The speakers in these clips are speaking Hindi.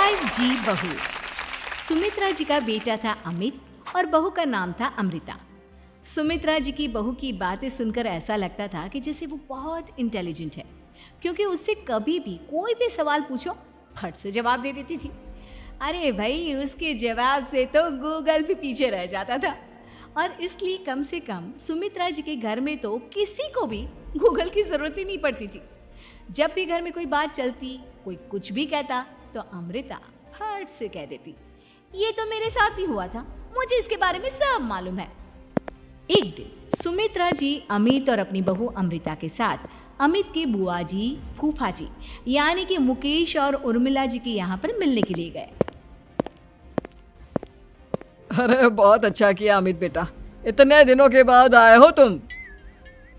5G बहू। सुमित्रा जी का बेटा था अमित और बहू का नाम था अमृता। सुमित्रा जी की बहू की बातें सुनकर ऐसा लगता था कि जैसे वो बहुत इंटेलिजेंट है, क्योंकि उससे कभी भी कोई भी सवाल पूछो फट से जवाब दे देती थी। अरे भाई, उसके जवाब से तो गूगल भी पीछे रह जाता था। और इसलिए कम से कम सुमित्रा जी के घर में तो किसी को भी गूगल की जरूरत ही नहीं पड़ती थी। जब भी घर में कोई बात चलती, कोई कुछ भी कहता, तो अमृता फट से कह देती, ये तो मेरे साथ भी हुआ था, मुझे इसके बारे में सब मालूम है। एक दिन सुमित्रा जी अमित और अपनी बहू अमृता के साथ अमित के बुआ जी, फूफा जी यानी कि मुकेश और उर्मिला जी के यहाँ पर मिलने के लिए गए। अरे बहुत अच्छा किया अमित बेटा, इतने दिनों के बाद आए हो तुम।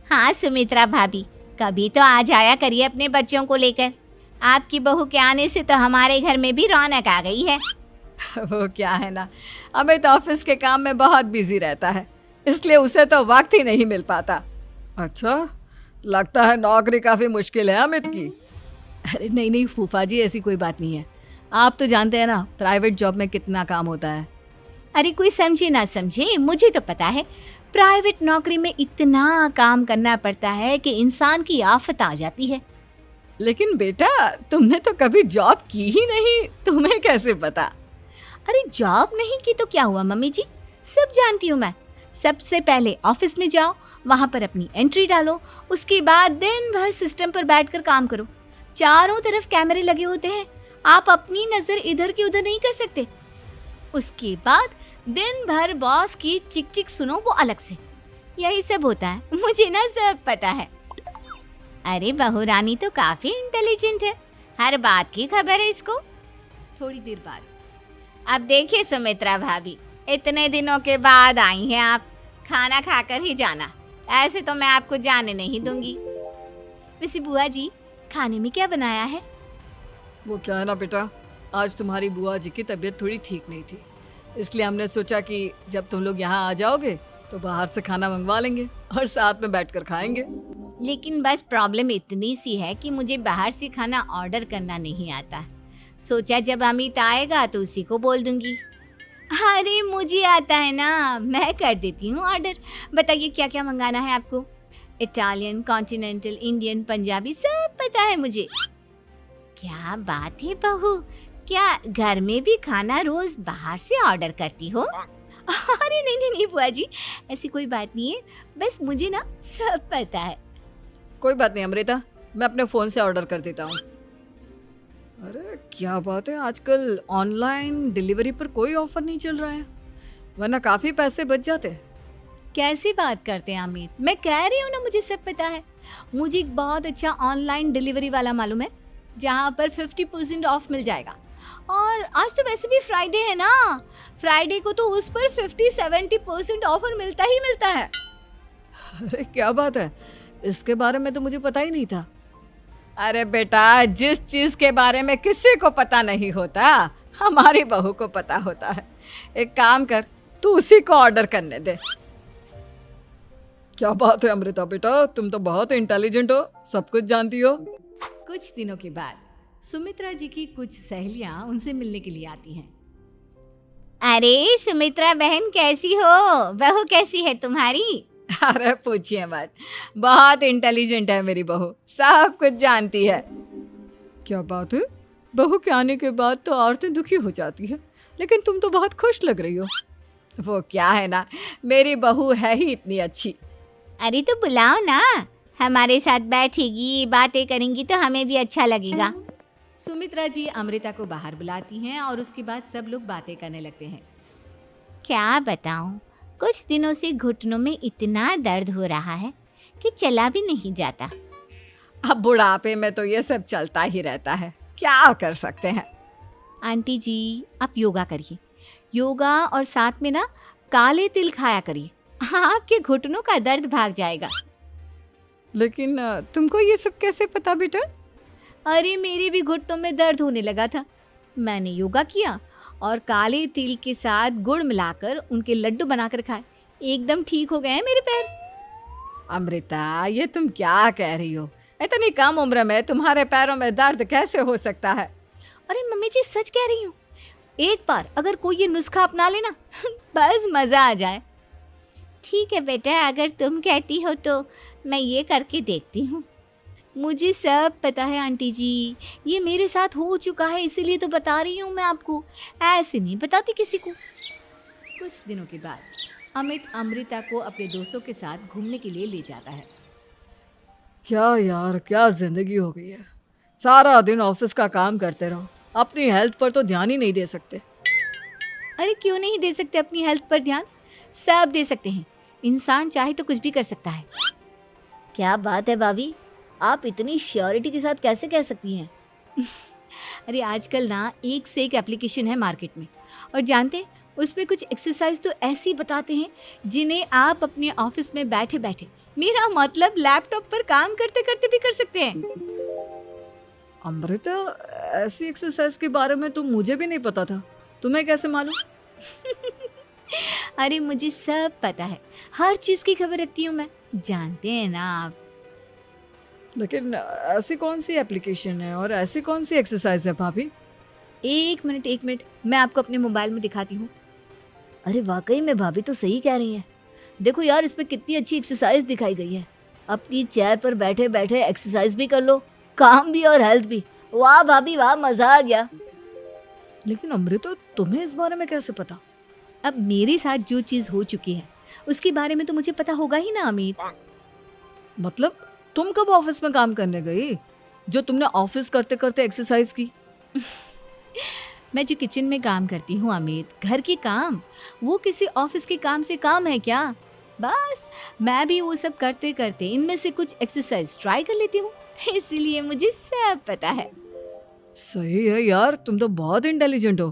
हाँ सुमित्रा भाभी, कभी तो आ जाया करिए अपने बच्चों को लेकर। आपकी बहू के आने से तो हमारे घर में भी रौनक आ गई है। वो क्या है ना, अमित ऑफिस के काम में बहुत बिजी रहता है, इसलिए उसे तो वक्त ही नहीं मिल पाता। अच्छा, लगता है नौकरी काफी मुश्किल है अमित की। अरे नहीं फूफा जी, ऐसी कोई बात नहीं है। आप तो जानते हैं ना प्राइवेट जॉब में कितना काम होता है। अरे कोई समझे ना समझे, मुझे तो पता है प्राइवेट नौकरी में इतना काम करना पड़ता है कि इंसान की आफत आ जाती है। लेकिन बेटा, तुमने तो कभी जॉब की ही नहीं, तुम्हें कैसे पता? अरे जॉब नहीं की तो क्या हुआ मम्मी जी, सब जानती हूँ मैं। सबसे पहले ऑफिस में जाओ, वहां पर अपनी एंट्री डालो, उसके बाद दिन भर सिस्टम पर बैठकर काम करो। चारों तरफ कैमरे लगे होते हैं, आप अपनी नजर इधर की उधर नहीं कर सकते। उसके बाद दिन भर बॉस की चिक चिक सुनो, वो अलग से। यही सब होता है, मुझे ना सब पता है। अरे बहू रानी तो काफी इंटेलिजेंट है, हर बात की खबर है इसको। थोड़ी देर बाद अब देखिए सुमित्रा भाभी, इतने दिनों के बाद आई हैं आप, खाना खाकर ही जाना, ऐसे तो मैं आपको जाने नहीं दूंगी। वैसे बुआ जी, खाने में क्या बनाया है? वो क्या है ना बेटा, आज तुम्हारी बुआ जी की तबीयत थोड़ी ठीक नहीं थी, इसलिए हमने सोचा कि जब तुम लोग यहाँ आ जाओगे तो बाहर से खाना मंगवा लेंगे और साथ में बैठकर खाएंगे। लेकिन बस प्रॉब्लम इतनी सी है कि मुझे बाहर से खाना ऑर्डर करना नहीं आता। सोचा जब अमित आएगा तो उसी को बोल दूंगी। अरे मुझे आता है ना, मैं कर देती हूँ ऑर्डर। बताइए क्या क्या मंगाना है आपको? इटालियन, कॉन्टिनेंटल, इंडियन, पंजाबी, सब पता है मुझे। क्या बात है बहू, क्या घर में भी खाना रोज बाहर से ऑर्डर करती हो? अरे नहीं बुआ जी, ऐसी कोई बात नहीं है, बस मुझे ना सब पता है। कोई बात नहीं अमृता, मैं अपने फोन से ऑर्डर कर देता हूँ। अरे क्या बात है, आजकल ऑनलाइन डिलीवरी पर कोई ऑफर नहीं चल रहा है, वरना काफी पैसे बच जाते। कैसी बात करते हैं अमित, मैं कह रही हूँ ना मुझे सब पता है। मुझे एक बहुत अच्छा ऑनलाइन डिलीवरी वाला मालूम है, जहाँ पर 50% ऑफ मिल जाएगा। और आज तो वैसे भी फ्राइडे है ना, फ्राइडे को तो उस पर 50-70% ऑफर मिलता ही मिलता है। अरे क्या बात है, इसके बारे में तो मुझे पता ही नहीं था। अरे बेटा, जिस चीज के बारे में किसी को पता नहीं होता, हमारी बहू को पता होता है। एक काम कर, तू उसी को ऑर्डर करने दे। क्या बात है अमृता बेटा, तुम तो बहुत इंटेलिजेंट हो, सब कुछ जानती हो। कुछ दिनों के बाद सुमित्रा जी की कुछ सहेलियां उनसे मिलने के लिए आती हैं। अरे सुमित्रा बहन कैसी हो, बहू कैसी है तुम्हारी? अरे पूछिए मत, बहुत इंटेलिजेंट है मेरी बहू, सब कुछ जानती है। क्या बात है, बहू के आने के बाद तो औरतें दुखी हो जाती है, लेकिन तुम तो बहुत खुश लग रही हो। वो क्या है ना, मेरी बहू है ही इतनी अच्छी। अरे तो बुलाओ ना, हमारे साथ बैठेगी, बातें करेंगी तो हमें भी अच्छा लगेगा। सुमित्रा जी अमृता को बाहर बुलाती हैं और उसके बाद सब लोग बातें करने लगते हैं। क्या बताऊं, कुछ दिनों से घुटनों में इतना दर्द हो रहा है कि चला भी नहीं जाता। अब बुढ़ापे में तो ये सब चलता ही रहता है, क्या कर सकते हैं। आंटी जी, आप योगा करिए, योगा और साथ में ना काले तिल खाया करिए, आपके घुटनों का दर्द भाग जाएगा। लेकिन तुमको ये सब कैसे पता बेटा? अरे मेरे भी घुटनों में दर्द होने लगा था, मैंने योगा किया और काले तिल के साथ गुड़ मिलाकर उनके लड्डू बनाकर खाए, एकदम ठीक हो गए हैं मेरे पैर। अमृता, ये तुम क्या कह रही हो? इतनी कम उम्र में तुम्हारे पैरों में दर्द कैसे हो सकता है? अरे मम्मी जी सच कह रही हूँ, एक बार अगर कोई ये नुस्खा अपना लेना बस मज़ा आ जाए। ठीक है बेटा, अगर तुम कहती हो तो मैं ये करके देखती हूँ। मुझे सब पता है आंटी जी, ये मेरे साथ हो चुका है, इसीलिए तो बता रही हूँ मैं आपको, ऐसे नहीं बताती किसी को। कुछ दिनों के बाद अमित अमृता को अपने दोस्तों के साथ घूमने के लिए ले जाता है। क्या यार, क्या जिंदगी हो गई है। सारा दिन ऑफिस का काम करते रहो, अपनी हेल्थ पर तो ध्यान ही नहीं दे सकते। अरे क्यों नहीं दे सकते अपनी हेल्थ पर ध्यान, सब दे सकते हैं। इंसान चाहे तो कुछ भी कर सकता है। क्या बात है भाभी, आप इतनी श्योरिटी के साथ कैसे कह सकती हैं? अरे आजकल ना एक से एक एप्लीकेशन है मार्केट में, और जानते हैं उसमें कुछ एक्सरसाइज तो ऐसी बताते हैं जिन्हें आप अपने ऑफिस में बैठे बैठे, मेरा मतलब लैपटॉप पर काम करते करते भी कर सकते हैं। अमृता, ऐसी एक्सरसाइज के बारे में तो मुझे भी नहीं पता था, तुम्हें कैसे मालूम? अरे मुझे सब पता है, हर चीज़ की खबर रखती हूँ मैं, जानते हैं ना आप। लेकिन ऐसी कौन सी एप्लीकेशन है और ऐसी कौन सी एक्सरसाइज है भाभी? एक मिनट, मैं आपको अपने मोबाइल में दिखाती हूँ। अरे वाकई में भाभी तो सही कह रही हैं। देखो यार, इसमें कितनी अच्छी एक्सरसाइज दिखाई गई है। अपनी चेयर पर बैठे बैठे एक्सरसाइज भी कर लो, काम भी और हेल्थ भी। वाह भाभी वाह, मजा आ गया। लेकिन अमृता, तुम्हें इस बारे में कैसे पता? अब मेरे साथ जो चीज़ हो चुकी है उसके बारे में तो मुझे पता होगा ही ना अमित। मतलब तुम कब ऑफिस में काम करने गई जो तुमने ऑफिस करते करते एक्सरसाइज की? मैं जो किचन में काम करती हूँ अमित, घर के काम, वो किसी ऑफिस के काम से काम है क्या? बस मैं भी वो सब करते करते इनमें से कुछ एक्सरसाइज ट्राई कर लेती हूँ, इसीलिए मुझे सब पता है। सही है यार, तुम तो बहुत इंटेलिजेंट हो।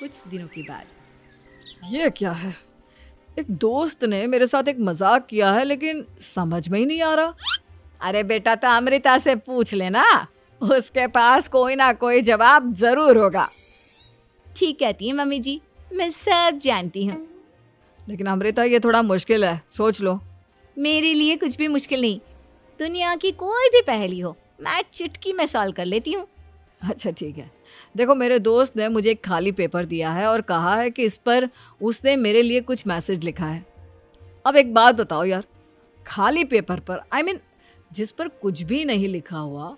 कुछ दिनों के बाद ये क्या है? एक दोस्त ने मेरे साथ एक मजाक किया है, लेकिन समझ में ही नहीं आ रहा। अरे बेटा, तो अमृता से पूछ लेना, उसके पास कोई ना कोई जवाब जरूर होगा। ठीक कहती है मम्मी जी, मैं सब जानती हूँ। लेकिन अमृता, ये थोड़ा मुश्किल है, सोच लो। मेरे लिए कुछ भी मुश्किल नहीं, दुनिया की कोई भी पहेली हो मैं चुटकी में सॉल्व कर लेती हूँ। अच्छा ठीक है, देखो मेरे दोस्त ने मुझे एक खाली पेपर दिया है और कहा है कि इस पर उसने मेरे लिए कुछ मैसेज लिखा है। अब एक बात बताओ यार, खाली पेपर पर, आई मीन जिस पर कुछ भी नहीं लिखा हुआ,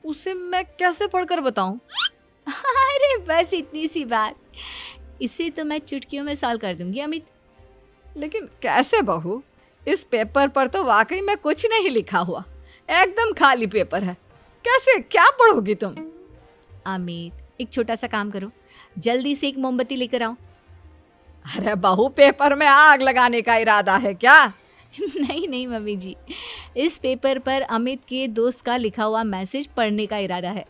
उसे मैं कैसे पढ़कर बताऊं? अरे बस इतनी सी बात, इसे तो मैं चुटकियों में सॉल्व कर दूंगी अमित। लेकिन कैसे बहू? इस पेपर पर तो वाकई में कुछ नहीं लिखा हुआ, एकदम खाली पेपर है, कैसे, क्या पढ़ोगी तुम? अमित, एक छोटा सा काम करो, जल्दी से एक मोमबत्ती लेकर आओ। अरे बहू, पेपर में आग लगाने का इरादा है क्या? नहीं मम्मी जी, इस पेपर पर अमित के दोस्त का लिखा हुआ मैसेज पढ़ने का इरादा है।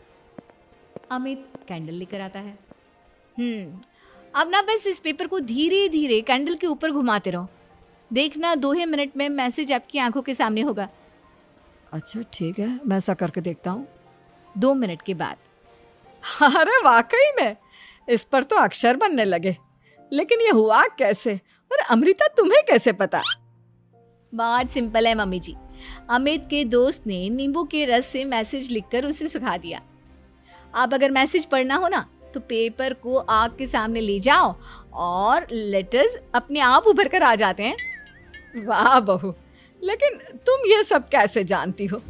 अमित कैंडल लेकर आता है। अब ना बस इस पेपर को धीरे धीरे कैंडल के ऊपर घुमाते रहो, देखना 2 ही मिनट में मैसेज आपकी आंखों के सामने होगा। अच्छा ठीक है, मैं ऐसा करके देखता हूँ। 2 मिनट के बाद। अरे वाकई में इस पर तो अक्षर बनने लगे, लेकिन ये हुआ कैसे? और अमृता, तुम्हें कैसे पता? बहुत सिंपल है मम्मी जी, अमित के दोस्त ने नींबू के रस से मैसेज लिखकर उसे सुखा दिया। अब अगर मैसेज पढ़ना हो ना तो पेपर को आग के सामने ले जाओ और लेटर्स अपने आप उभर कर आ जाते हैं। वाह बहू, लेकिन तुम ये सब कैसे जानती हो?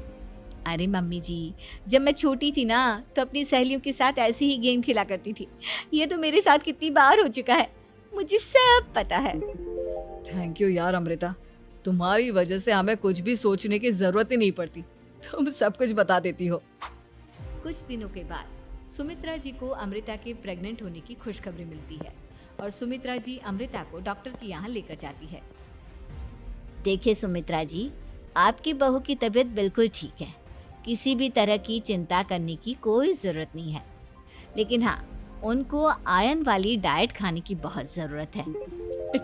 अरे मम्मी जी, जब मैं छोटी थी ना तो अपनी सहेलियों के साथ ऐसे ही गेम खेला करती थी। ये तो मेरे साथ कितनी बार हो चुका है, मुझे सब पता है। थैंक यू यार अमृता, तुम्हारी वजह से हमें कुछ भी सोचने की जरूरत ही नहीं पड़ती, तुम सब कुछ बता देती हो। कुछ दिनों के बाद सुमित्रा जी को अमृता के प्रेग्नेंट होने की खुशखबरी मिलती है और सुमित्रा जी अमृता को डॉक्टर के यहाँ लेकर जाती है। देखिए सुमित्रा जी, आपकी बहू की तबीयत बिल्कुल ठीक है, किसी भी तरह की चिंता करने की कोई ज़रूरत नहीं है। लेकिन हाँ, उनको आयरन वाली डाइट खाने की बहुत ज़रूरत है।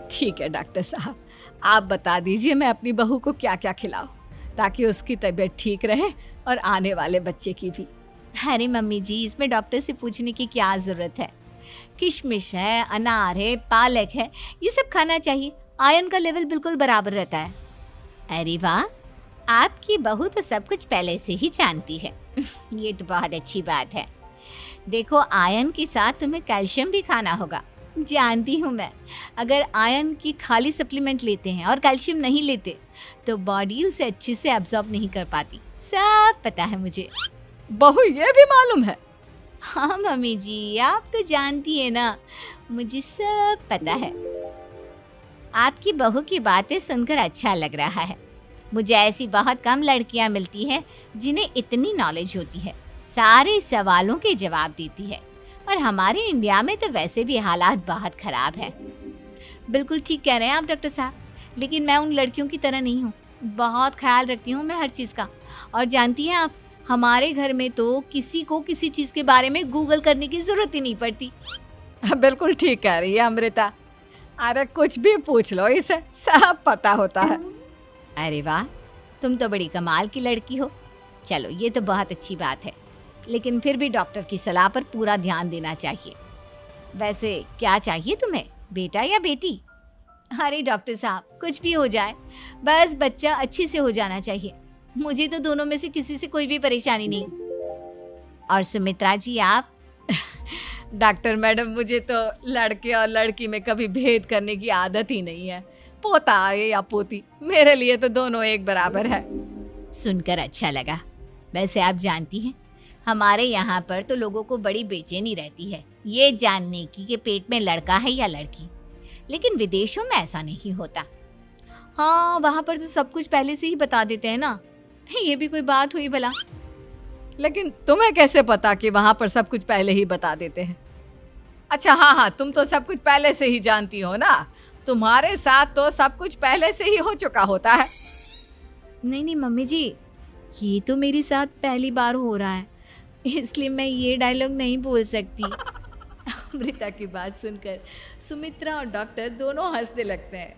ठीक है डॉक्टर साहब, आप बता दीजिए मैं अपनी बहू को क्या क्या खिलाऊं ताकि उसकी तबीयत ठीक रहे और आने वाले बच्चे की भी। अरे मम्मी जी, इसमें डॉक्टर से पूछने की क्या ज़रूरत है। किशमिश है, अनार है, पालक है, ये सब खाना चाहिए, आयरन का लेवल बिल्कुल बराबर रहता है। अरे वाह, आपकी बहू तो सब कुछ पहले से ही जानती है। ये तो बहुत अच्छी बात है। देखो, आयरन के साथ तुम्हें कैल्शियम भी खाना होगा। जानती हूँ मैं, अगर आयरन की खाली सप्लीमेंट लेते हैं और कैल्शियम नहीं लेते तो बॉडी उसे अच्छे से एब्जॉर्ब नहीं कर पाती। सब पता है मुझे। बहू ये भी मालूम है? हाँ मम्मी जी, आप तो जानती है ना, मुझे सब पता है। आपकी बहू की बातें सुनकर अच्छा लग रहा है। मुझे ऐसी बहुत कम लड़कियां मिलती हैं जिन्हें इतनी नॉलेज होती है, सारे सवालों के जवाब देती है। और हमारे इंडिया में तो वैसे भी हालात बहुत खराब है। बिल्कुल ठीक कह रहे हैं आप डॉक्टर साहब, लेकिन मैं उन लड़कियों की तरह नहीं हूँ। बहुत ख्याल रखती हूँ मैं हर चीज़ का। और जानती हैं आप, हमारे घर में तो किसी को किसी चीज़ के बारे में गूगल करने की ज़रूरत ही नहीं पड़ती। बिल्कुल ठीक कह रही है अमृता। अरे कुछ भी पूछ लो, इसे सब पता होता है। अरे वाह, तुम तो बड़ी कमाल की लड़की हो। चलो, ये तो बहुत अच्छी बात है, लेकिन फिर भी डॉक्टर की सलाह पर पूरा ध्यान देना चाहिए। वैसे क्या चाहिए तुम्हें, बेटा या बेटी? अरे डॉक्टर साहब, कुछ भी हो जाए, बस बच्चा अच्छे से हो जाना चाहिए। मुझे तो दोनों में से किसी से कोई भी परेशानी नहीं। और सुमित्रा जी, आप? डॉक्टर मैडम, मुझे तो लड़के और लड़की में कभी भेद करने की आदत ही नहीं है। पोता आए या पोती, मेरे लिए तो दोनों एक बराबर है। सुनकर अच्छा लगा। वैसे आप जानती हैं, हमारे यहाँ पर तो लोगों को बड़ी बेचैनी रहती है ये जानने की कि पेट में लड़का है या लड़की, लेकिन विदेशों में ऐसा नहीं होता। हाँ, वहाँ पर तो सब कुछ पहले से ही बता देते हैं ना। ये भी कोई बात हुई भला? लेकिन तुम्हें कैसे पता कि वहां पर सब कुछ पहले ही बता देते हैं? अच्छा हाँ, तुम तो सब कुछ पहले से ही जानती हो ना। तुम्हारे साथ तो सब कुछ पहले से ही हो चुका होता है। नहीं मम्मी जी, ये तो मेरे साथ पहली बार हो रहा है, इसलिए मैं ये डायलॉग नहीं बोल सकती। अमृता की बात सुनकर सुमित्रा और डॉक्टर दोनों हंसने लगते हैं।